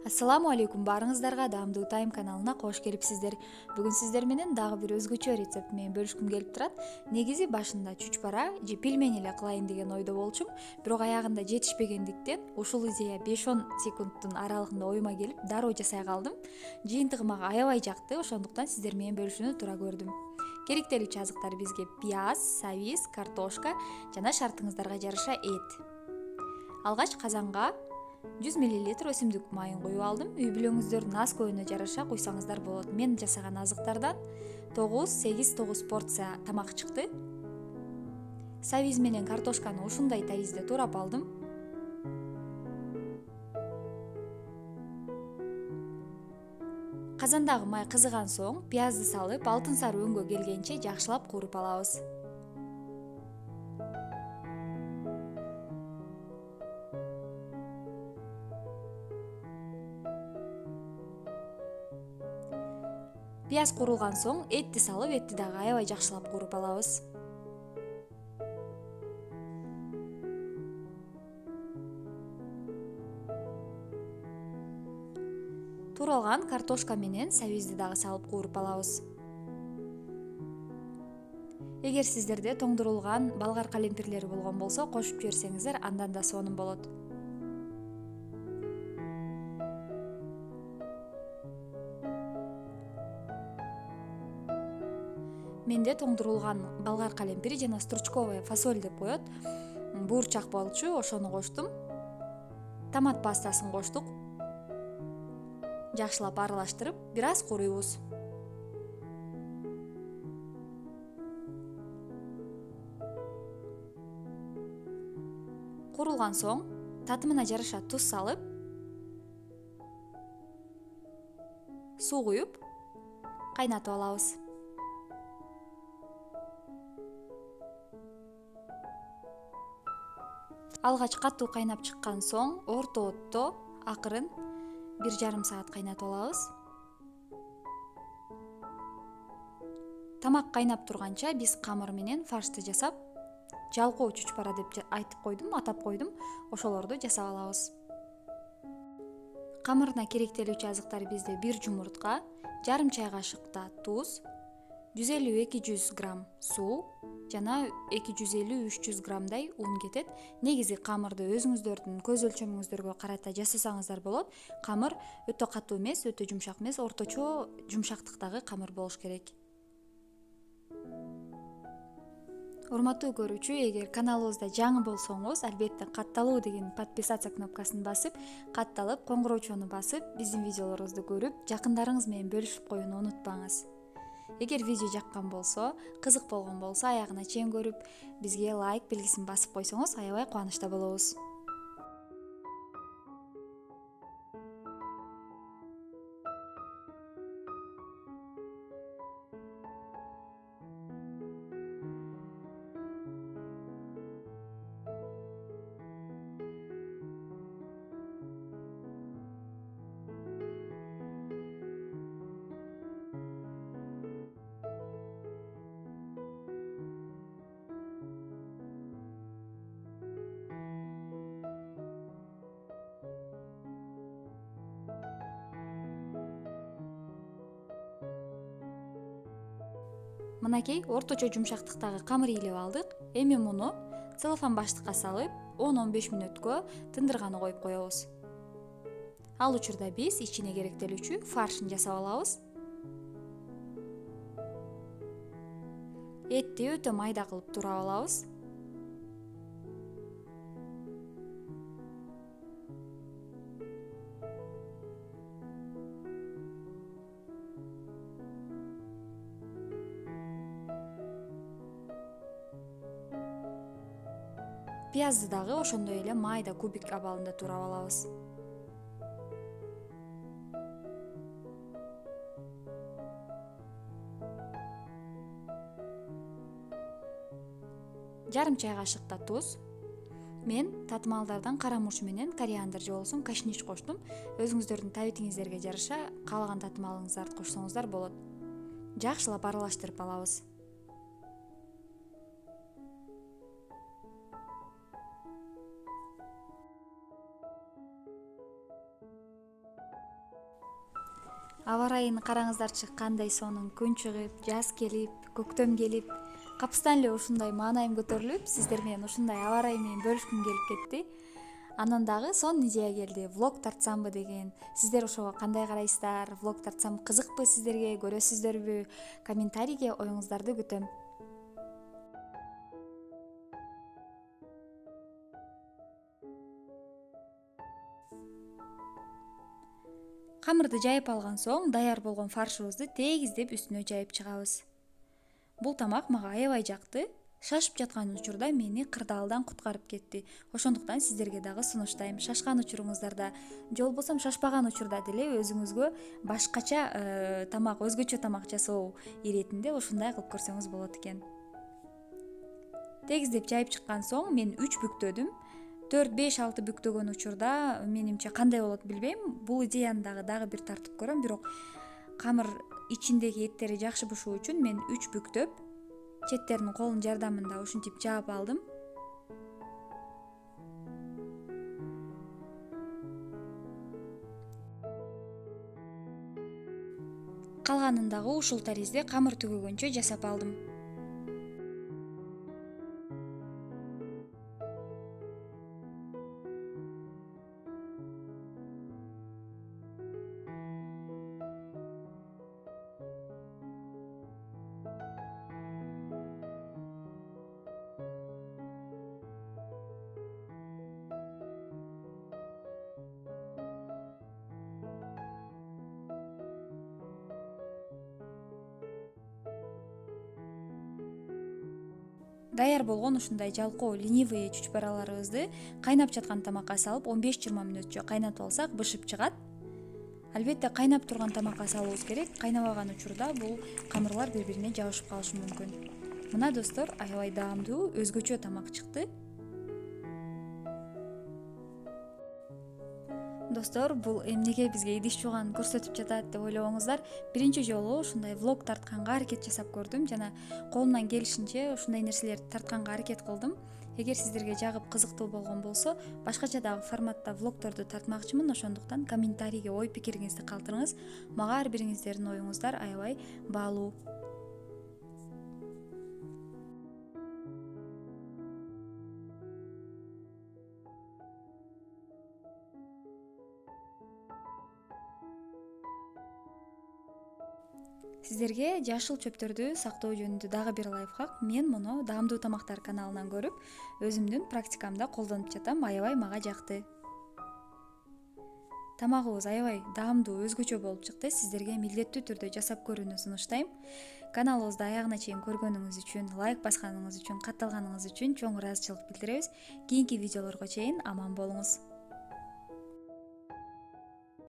Ассаламу алейкум, баарыңыздарга Даамдуу Тайм каналына кош келипсиздер. Бүгүн сиздер менен дагы бир өзгөчө рецепт менен бөлүшкүм келип турат. Негизи башында чучпара же пельмени эле кылайын деген ойдо болчумун, бирок аягында жетишпегендиктен ушул идея 5-10 секундтун аралыгында оюма келип, дароо жасай калдым. Жыйынтыгы мага аябай жакты, ошондуктан сиздер менен бөлүшүүнү туура көрдүм. Керектелүүчү азыктар бизге пияз, сабиз, картошка жана шартыңыздарга жараша эт. Алгач казанга 100 мл өсүмдүк майын куюп алдым. Үй бүлөңүздөрдүн аз көбүнө жараша куйсаңыздар болот. Мен жасаган азыктардан 8-9 порция тамак чыкты. Сабиз менен картошканы ушундай таризде туурап алдым. Казандагы май кызыган соң пиязды салып, алтын сары өңгө келгенче жакшылап кууруп алабыз. Пияз куурулган соң этти салып, этти дагы аябай жакшылап кууруп алабыз. Тууралган картошка менен сабизди дагы салып кууруп алабыз. Эгер сиздерде тоңдурулган болгар калемпирлери болгон болсо, кошуп жиберсеңиздер андан да сонун болот. Менде тоңдурулган болгар калемпири жана стручковая фасоль деп коет. Буурчак болчу, ошону коштум. Томат пастасын коштук. Жакшылап аралаштырып, бир аз кууруйбуз. Куурулган соң татымына жараша туз салып, суу куюп, кайнатып алабыз. Алгач катуу кайнап чыккан соң орто отто акырын 1,5 саат кайнатып алабыз. Тамак кайнап турганча биз камыр менен фаршты жасап, жалкоо чучпара деп атап койдум, ошолорду жасап алабыз. Камырына керектелүүчү азыктар бизде 1 жумуртка, жарым чай кашыкта туз, 150-200 грамм суу жана 250-300 граммдай un кетет. Негизи камырды өзүңүздөрдүн көз өлчөмүңүздөргө карата жасасаңыздар болот. Камыр өтө катуу эмес, өтө жумшак эмес, орточо жумшактыктагы камыр болуш керек. Урматтуу көрүүчү, эгер каналыбызда жаңы болсоңуз, албетте катталуу деген подписаться кнопкасын басып, катталып, коңгуроочону басып, биздин видеолорубузду көрүп, жакындарыңыз менен бөлүшүп коюуну унутпаңыз. Эгер видео жаккан болсо, кызык болгон болсо, аягына чейин көрүп, бизге лайк белгисин басып койсоңуз, аябай кубанычта болобуз. Мынакей орточо жумшактыктагы камыр ийилип алдык. Эми муну целлофан баштыкка салып, 10-15 мүнөткө тындырганы коюп коебуз. Ал учурда биз ичине керектелүүчү фаршын жасап алабыз. Этти өтө майда кылып туурап алабыз. Пиязды дагы ошондой эле майда кубик абалында туурап алабыз. Жарым чай кашыкта туз. Мен татымалдардан карамурч менен кориандр же болбосо кашнич коштум. Өзүңүздөрдүн табитиңиздерге жараша каалаган татымалыңыздарды кошсоңуздар болот. Жакшылап аралаштырып алабыз. Аба ырайын караңыздарчы, кандай сонун күн чыгып, жаз келип, көктөм келип, капыстан эле ушундай маанайым көтөрүлүп, сиздер менен ушундай аба ырайы менен бөлүшкүм келип кетти. Анан дагы сонун идея келди, влог тартсамбы деген. Сиздер ошого кандай карайсыздар? Влог тартсам кызыкпы сиздерге, көрөсүздөрбү? Комментарийге оюңуздарды күтөм. Камырды жайып алган соң даяр болгон фаршыбызды тегиздеп үстүнө жайып чыгабыз. Бул тамак мага аябай жакты. Шашып жаткан учурда мени кырдаалдан куткарып кетти. Ошондуктан сиздерге дагы сунуштайм. Шашкан учуруңуздарда же болбосо шашпаган учурда деле өзүңүзгө башкача тамак, өзгөчө тамак жасоо иретинде ушундай кылып көрсөңүз болот экен. Тегиздеп жайып чыккан соң мен 3 бүктөдүм. 4-5-6 бүктөгөн учурда менимче кандай болот билбейм. Бул идеяны дагы бир тартып көрөм, бирок камыр ичиндеги эттери жакшы бышуу үчүн мен 3 бүктөп, четтеринин колунун жардамында ушинтип жаап алдым. Калганын дагы ушул таризде камыр түгөгөнчө жасап алдым. Даяр болгон ушундай жалкоо ленивый чучпараларыбызды кайнап жаткан тамакка салып 15-20 мүнөтчө кайнатып алсак бышып чыгат. Албетте кайнап турган тамакка салуубуз керек. Кайнабаган учурда бул камырлар бири-бирине жабышып калышы мүмкүн. Мына достор, аябай даамдуу, өзгөчө тамак чыкты. Достор, бул эмнеге бизге идиш жууган көрсөтүп жатат деп ойлобоңуздар. Биринчи жолу ушундай влог тартканга аракет жасап көрдүм жана колумдан келишинче ушундай нерселерди тартканга аракет кылдым. Эгер сиздерге жагып кызыктуу болгон болсо, башкача дагы форматта влогторду тартмакчымын, ошондуктан комментарийге ой пикириңизди калтырыңыз. Мага ар бириңиздердин оюңуздар аябай баалуу. Сиздерге жашыл чөптөрдү сактоо жөнүндө дагы бир лайфхак. Мен муну даамдуу тамактар каналынан көрүп, өзүмдүн практикамда колдонуп жатам. Аябай мага жакты. Тамагыбыз аябай даамдуу, өзгөчө болуп чыкты. Сиздерге милдеттүү түрдө жасап көрүүнү сунуштайм. Каналыбызды аягына чейин көргөнүңүз үчүн, лайк басканыңыз үчүн, катталганыңыз үчүн чоң ыраазычылык билдиребиз. Кийинки видеолорго чейин аман болуңуз.